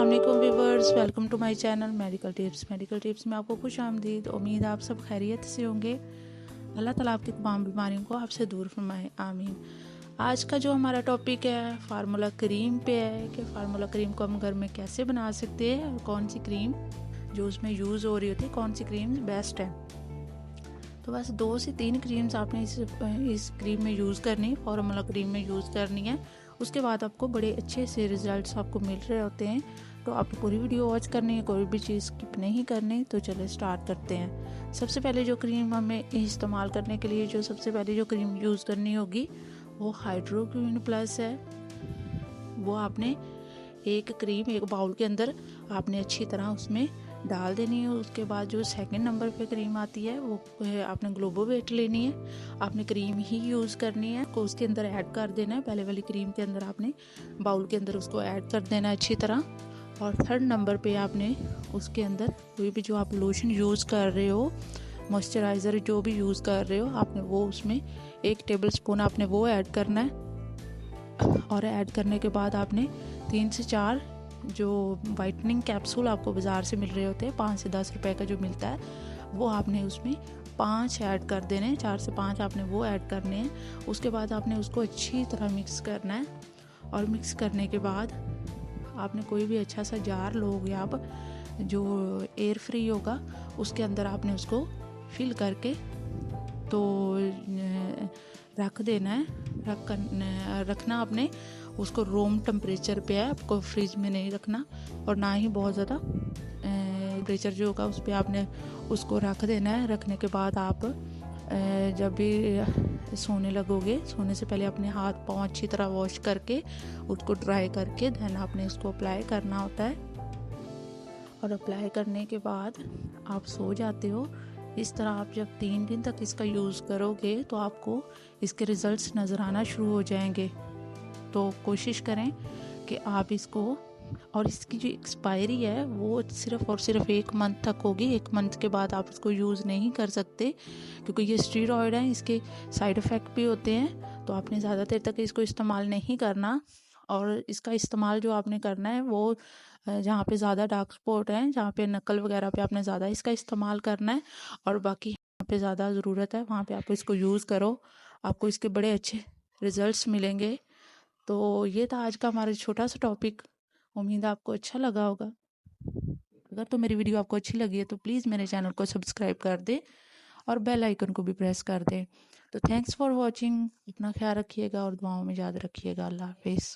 अस्सलाम viewers, welcome to my channel medical tips में आपको खुश आमदीद। उम्मीद आप सब खैरियत से होंगे। अल्लाह ताला आपकी तमाम बीमारियों को आपसे दूर फरमाए, आमीन। आज का जो हमारा टॉपिक है फार्मूला क्रीम पे है कि फार्मूला क्रीम को हम घर में कैसे बना सकते हैं और कौन सी क्रीम जो उसमें यूज़ हो रही होती है, कौन सी क्रीम बेस्ट है। तो बस 2 से 3 क्रीम्स आपने इस क्रीम में यूज़ करनी, फार्मूला क्रीम में यूज़ करनी है। उसके बाद आपको बड़े अच्छे से रिजल्ट्स आपको मिल रहे होते हैं। तो आपको पूरी वीडियो वॉच करनी है, कोई भी चीज़ स्किप नहीं करनी। तो चले स्टार्ट करते हैं। सबसे पहले जो क्रीम हमें इस्तेमाल करने के लिए जो सबसे पहले जो क्रीम यूज़ करनी होगी वो हाइड्रोक्विन प्लस है। वो आपने एक बाउल के अंदर आपने अच्छी तरह उसमें डाल देनी है। उसके बाद जो सेकंड नंबर पे क्रीम आती है वो आपने ग्लोबोवेट लेनी है। आपने क्रीम ही यूज़ करनी है, को उसके अंदर ऐड कर देना है। पहले वाली क्रीम के अंदर आपने बाउल के अंदर उसको ऐड कर देना है अच्छी तरह। और थर्ड नंबर पे आपने उसके अंदर कोई भी जो आप लोशन यूज़ कर रहे हो, मॉइस्चराइज़र जो भी यूज़ कर रहे हो, आपने वो उसमें 1 टेबल स्पून आपने वो ऐड करना है। और ऐड करने के बाद आपने 3 से 4 जो वाइटनिंग कैप्सूल आपको बाज़ार से मिल रहे होते हैं, 5 से 10 रुपए का जो मिलता है, वो आपने उसमें 5 ऐड कर देने हैं। 4 से 5 आपने वो ऐड करने हैं। उसके बाद आपने उसको अच्छी तरह मिक्स करना है। और मिक्स करने के बाद आपने कोई भी अच्छा सा जार लोगे आप जो एयर फ्री होगा, उसके अंदर आपने उसको फिल करके तो रख देना है। रखना आपने उसको रूम टेम्परेचर पे है, आपको फ्रिज में नहीं रखना और ना ही बहुत ज़्यादा टेम्परेचर जो होगा उस पर आपने उसको रख देना है। रखने के बाद आप जब भी सोने लगोगे, सोने से पहले अपने हाथ पाँव अच्छी तरह वॉश करके उसको ड्राई करके देन आपने उसको अप्लाई करना होता है। और अप्लाई करने के बाद आप सो जाते हो। इस तरह आप जब 3 दिन तक इसका यूज़ करोगे तो आपको इसके रिज़ल्ट्स नज़र आना शुरू हो जाएंगे। तो कोशिश करें कि आप इसको, और इसकी जो एक्सपायरी है वो सिर्फ़ और सिर्फ 1 मंथ तक होगी। 1 मंथ के बाद आप इसको यूज़ नहीं कर सकते क्योंकि ये स्टेरॉयड है, इसके साइड इफ़ेक्ट भी होते हैं। तो आपने ज़्यादा देर तक इसको इस्तेमाल नहीं करना। और इसका इस्तेमाल जो आपने करना है वो जहाँ पे ज़्यादा डार्क स्पॉट हैं, जहाँ पे नकल वगैरह पे आपने ज़्यादा इसका इस्तेमाल करना है। और बाकी जहाँ पे ज़्यादा ज़रूरत है वहाँ पे आप इसको यूज़ करो, आपको इसके बड़े अच्छे रिज़ल्ट्स मिलेंगे। तो ये था आज का हमारा छोटा सा टॉपिक। उम्मीद है आपको अच्छा लगा होगा। अगर तो मेरी वीडियो आपको अच्छी लगी है तो प्लीज़ मेरे चैनल को सब्सक्राइब कर दें और बेल आइकन को भी प्रेस कर दें। तो थैंक्स फॉर वॉचिंग। अपना ख्याल रखिएगा और दुआओं में याद रखिएगा। अल्लाह हाफिज़।